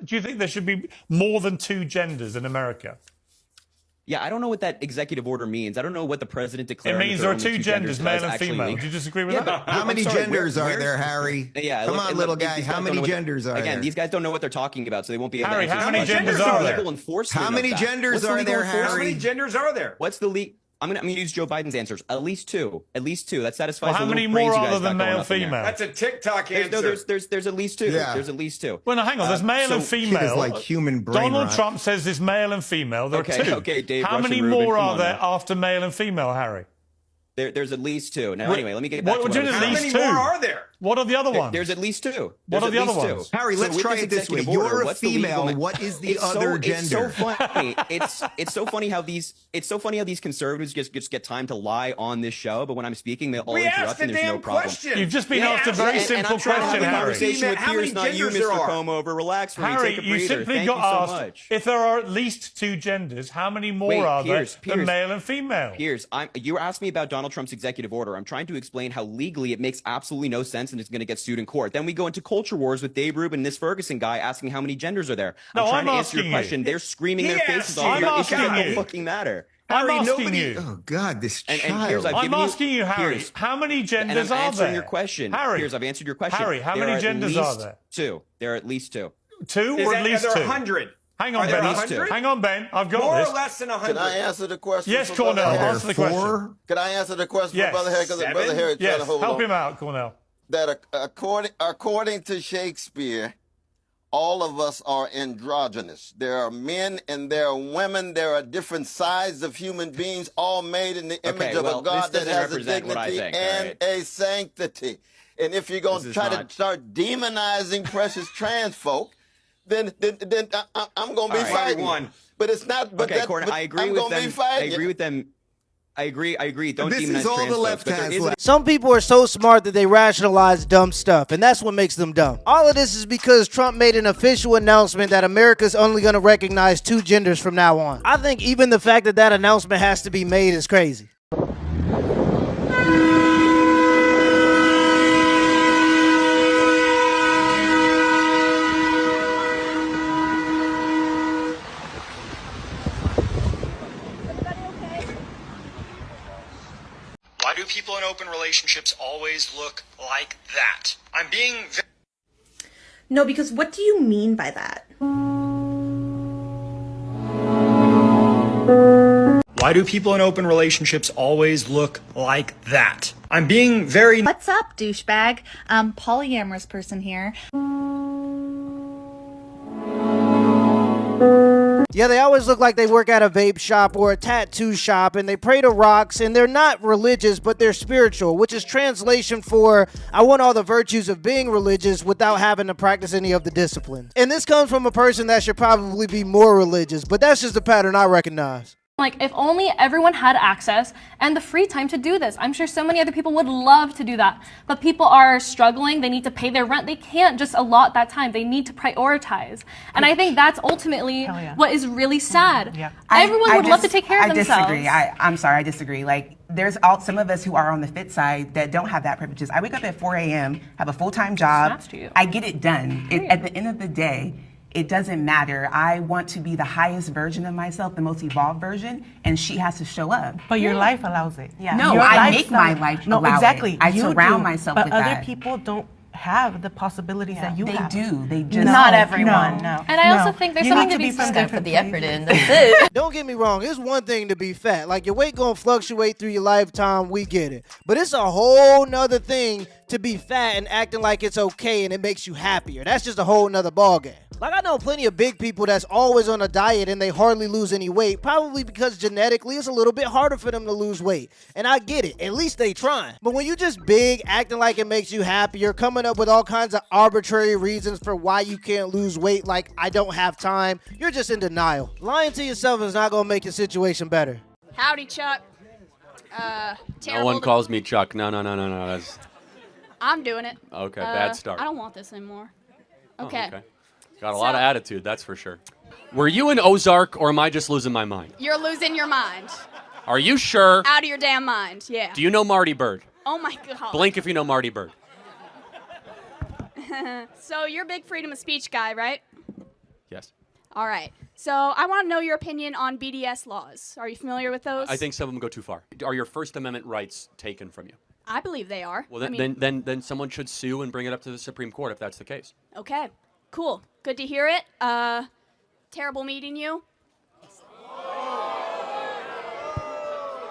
Do you think there should be more than 2 genders in America? Yeah, I don't know what that executive order means. I don't know what the president declared. It means there are 2 genders, male and female. Do you disagree with that? How many genders are there, Harry? Yeah, come on, little guy. How many genders are there? Again, these guys don't know what they're talking about, so they won't be able to answer. Harry, how many genders are there? How many genders are there, Harry? How many genders are there? What's the legal? I'm gonna use Joe Biden's answers. At least 2. At least 2. That satisfies. Well, how many more other than male and female? That's a TikTok answer. No, there's at least 2. Yeah. There's at least 2. Well, no, hang on. There's male and female. It's like human brain Donald rot. Trump says there's male and female. There are 2. Okay, Dave. How many Russian more Rubin, are there after male and female, Harry? There's at least 2. Now, anyway, let me get back to How many more are there? What are the other ones? There's at least 2. What are the other ones? Harry, let's try it this way. You're a female. What is the other gender? It's so funny. It's so funny how these conservatives just get time to lie on this show, but when I'm speaking, they all interrupt and there's no problem. Question. You've just been asked a very simple question, Harry. Conversation with How many Piers, not you, genders there Mr. are? Combe over. Relax for me. Harry, Take a you breather. simply Thank got you so asked much. if there are at least 2 genders, how many more Wait, are Piers, there than male and female? Piers, you were asking me about Donald Trump's executive order. I'm trying to explain how legally it makes absolutely no sense and it's going to get sued in court. Then we go into culture wars with Dave Rubin and this Ferguson guy asking how many genders are there. No, I'm trying to I'm answer your asking question. you. They're screaming their faces I'm off. It asking doesn't you. fucking matter. I'm Harry, asking nobody. you. Oh God, this And child. Piers, I'm asking you, Harry, Piers, how many and genders I'm are answering there? your question. Harry, Piers, I've answered your question. Harry, how There many at genders are least there? 2. There are at least 2. 2 or at least 2? Are there 100? Hang on, Are there Ben. 100? Hang on, Ben. I've got More this. or less than 100? Can I answer the question? Yes, for Cornell. Brother Harry? Answer the question. Can I answer the question Yes. for Brother Harry? Because Brother 7? Harry trying to Yes, hold help on. him out, Cornell. That according to Shakespeare, all of us are androgynous. There are men and there are women. There are different sides of human beings, all made in the image of a God that has a dignity and a sanctity. And if you're going to try to start demonizing precious trans folk, then I'm going to be fighting. But it's not. But okay, Cornell, I agree with them. I agree with them. I agree. Don't This demonize is all trans the folks, left but there has is left. Some people are so smart that they rationalize dumb stuff, and that's what makes them dumb. All of this is because Trump made an official announcement that America's only going to recognize 2 genders from now on. I think even the fact that that announcement has to be made is crazy. Why do people in open relationships always look like that? I'm being No, because what do you mean by that? Why do people in open relationships always look like that? I'm being very... What's up, douchebag? Polyamorous person here. Yeah, they always look like they work at a vape shop or a tattoo shop, and they pray to rocks, and they're not religious, but they're spiritual, which is translation for, I want all the virtues of being religious without having to practice any of the disciplines. And this comes from a person that should probably be more religious, but that's just a pattern I recognize. Like, if only everyone had access and the free time to do this. I'm sure so many other people would love to do that. But people are struggling. They need to pay their rent. They can't just allot that time. They need to prioritize. And I think that's ultimately what is really sad. Yeah. Everyone would love to take care of themselves. I disagree. I'm sorry, I disagree. Like, there's some of us who are on the fit side that don't have that privileges. I wake up at 4 a.m., have a full-time job. I get it done. At the end of the day, it doesn't matter. I want to be the highest version of myself, the most evolved version, and she has to show up. But your life allows it. Yeah. No, I make my life allow exactly. it. I surround myself but with that. But other people don't have the possibilities that you have. They do. They just not everyone. No. And I also think there's something to be said. Put the effort in. That's it. Don't get me wrong, it's one thing to be fat. Like, your weight gonna fluctuate through your lifetime, we get it. But it's a whole nother thing to be fat and acting like it's okay and it makes you happier. That's just a whole nother ballgame. Like, I know plenty of big people that's always on a diet and they hardly lose any weight, probably because genetically it's a little bit harder for them to lose weight. And I get it, at least they trying. But when you just big, acting like it makes you happier, coming up with all kinds of arbitrary reasons for why you can't lose weight, like I don't have time, you're just in denial. Lying to yourself is not gonna make your situation better. Howdy, Chuck. No one calls me Chuck. No. That's... I'm doing it. Okay, bad start. I don't want this anymore. Okay. Got a lot of attitude, that's for sure. Were you in Ozark, or am I just losing my mind? You're losing your mind. Are you sure? Out of your damn mind, yeah. Do you know Marty Bird? Oh my God. Blink if you know Marty Bird. So you're a big freedom of speech guy, right? Yes. All right. So I want to know your opinion on BDS laws. Are you familiar with those? I think some of them go too far. Are your First Amendment rights taken from you? I believe they are. Well, then someone should sue and bring it up to the Supreme Court if that's the case. Okay. Cool. Good to hear it. Terrible meeting you.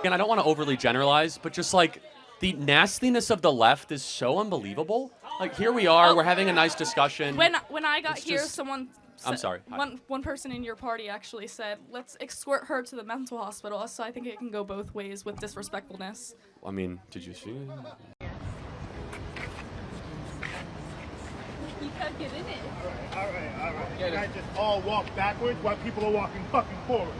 And I don't want to overly generalize, but just like the nastiness of the left is so unbelievable. Like here we are, we're having a nice discussion. When I got It's here, just- someone. I'm sorry. One person in your party actually said, "Let's escort her to the mental hospital." So I think it can go both ways with disrespectfulness. I mean, did you see it? You can't get in it. All right. You guys just all walk backwards while people are walking fucking forward.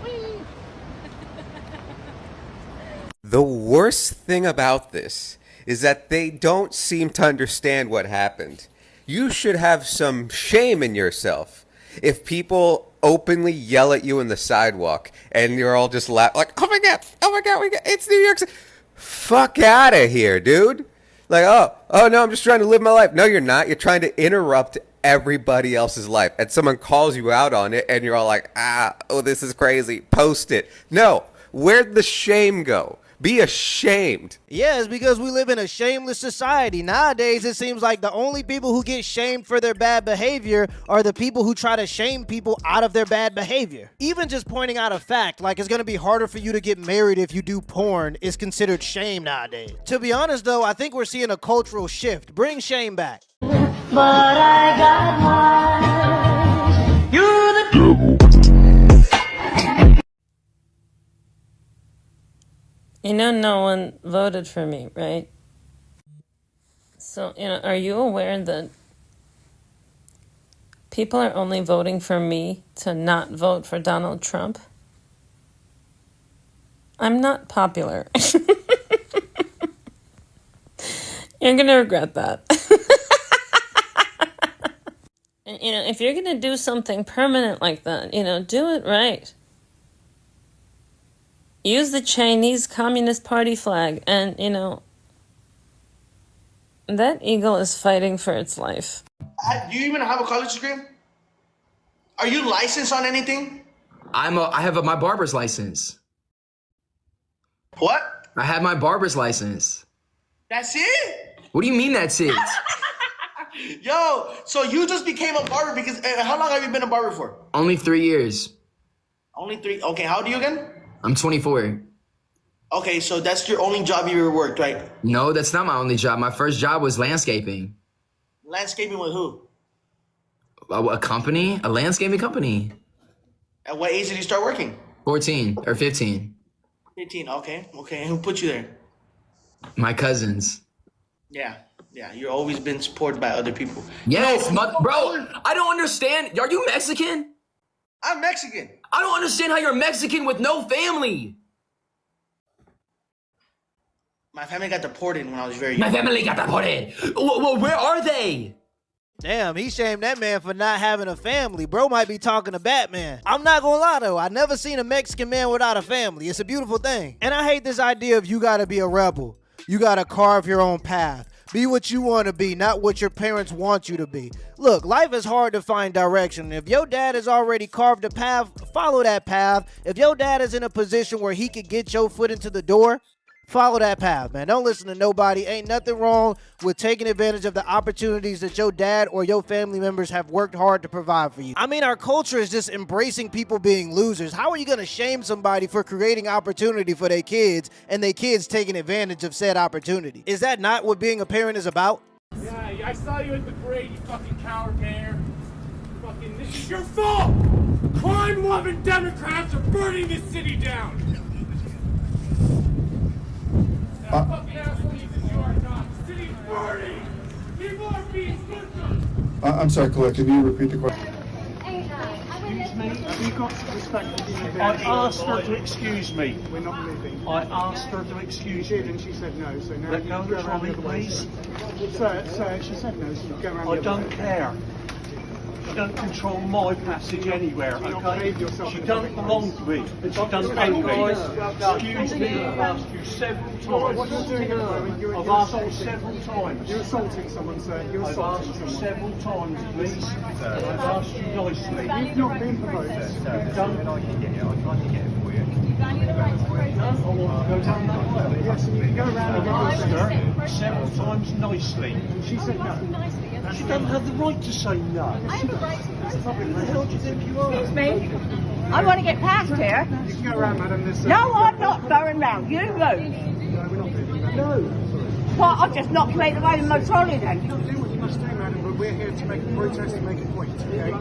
The worst thing about this is that they don't seem to understand what happened. You should have some shame in yourself if people openly yell at you in the sidewalk and you're all just like, oh my god, it's New York City. Fuck out of here, dude. Like, oh no, I'm just trying to live my life. No, you're not. You're trying to interrupt everybody else's life. And someone calls you out on it and you're all like, this is crazy. Post it. No, where'd the shame go? Be ashamed. Yeah, it's because we live in a shameless society. Nowadays, it seems like the only people who get shamed for their bad behavior are the people who try to shame people out of their bad behavior. Even just pointing out a fact, like it's gonna be harder for you to get married if you do porn, is considered shame nowadays. To be honest though, I think we're seeing a cultural shift. Bring shame back. But I got mine. You're the devil. You know, no one voted for me, right? So, are you aware that people are only voting for me to not vote for Donald Trump? I'm not popular. You're gonna regret that. And, if you're gonna do something permanent like that, do it right. Use the Chinese Communist Party flag, and, that eagle is fighting for its life. Do you even have a college degree? Are you licensed on anything? I have my barber's license. What? I have my barber's license. That's it? What do you mean that's it? Yo, so you just became a barber because, how long have you been a barber for? Only 3 years. Only 3? Okay, how old are you again? I'm 24. Okay, so that's your only job you ever worked, right? No, that's not my only job. My first job was landscaping. Landscaping with who? A company? A landscaping company. At what age did you start working? 14 or 15. 15, okay. And who put you there? My cousins. Yeah, you've always been supported by other people. Yes, bro, I don't understand. Are you Mexican? I'm Mexican. I don't understand how you're Mexican with no family. My family got deported when I was very young. My family got deported. Well, where are they? Damn, he shamed that man for not having a family. Bro might be talking to Batman. I'm not gonna lie though, I never seen a Mexican man without a family. It's a beautiful thing. And I hate this idea of you gotta be a rebel. You gotta carve your own path. Be what you want to be, not what your parents want you to be. Look, life is hard to find direction. If your dad has already carved a path, follow that path. If your dad is in a position where he could get your foot into the door, follow that path, man. Don't listen to nobody. Ain't nothing wrong with taking advantage of the opportunities that your dad or your family members have worked hard to provide for you. I mean, our culture is just embracing people being losers. How are you going to shame somebody for creating opportunity for their kids and their kids taking advantage of said opportunity? Is that not what being a parent is about? Yeah, I saw you at the parade, you fucking coward mayor. Fucking, this is your fault! Crime-loving Democrats are burning this city down! Fucking assholes that you are not. The city's burning! People are being butchered! I'm sorry, Colette, can you repeat the question? Excuse me, have you got respect for the I asked her to excuse me. We're not leaving. I asked her to excuse me. And she said no, so now let go of the trolley, please. Sir, she said no, so you go around the other way. I don't care. don't control my passage anywhere, okay? She don't belong to me, and she doesn't own me. Excuse me, I've asked you several times. What you're doing at the moment, I've asked you several times. You're assaulting someone, sir. You're I've assaulting asked you someone. several times, please. I've asked you nicely. You've not been provoked. Don't. I tried to get it for you. I want to go down that way. Yes, and you can go around and I've asked her several times nicely. She said no. She doesn't have the right to say no. I have a right to go. Who the hell do you think you are? Excuse me. I want to get past here. You can go around, madam. No, I'm not going round. You move. No, we're not moving. No. Well, I'll just knock you out of the way with my trolley then. You don't do what you must do, madam, but we're here to make a protest and make a point, okay?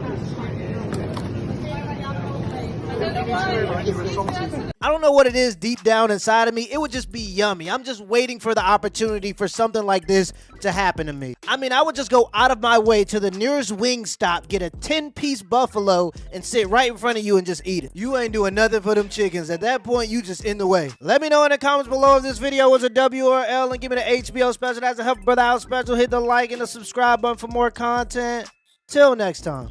I don't know what it is deep down inside of me. It would just be yummy. I'm just waiting for the opportunity for something like this to happen to me. I mean, I would just go out of my way to the nearest wing stop, get a 10-piece buffalo, and sit right in front of you and just eat it. You ain't doing nothing for them chickens. At that point, you just in the way. Let me know in the comments below if this video was a W or L, and give me the HBO special. That's a Help Brother Out special. Hit the like and the subscribe button for more content. Till next time.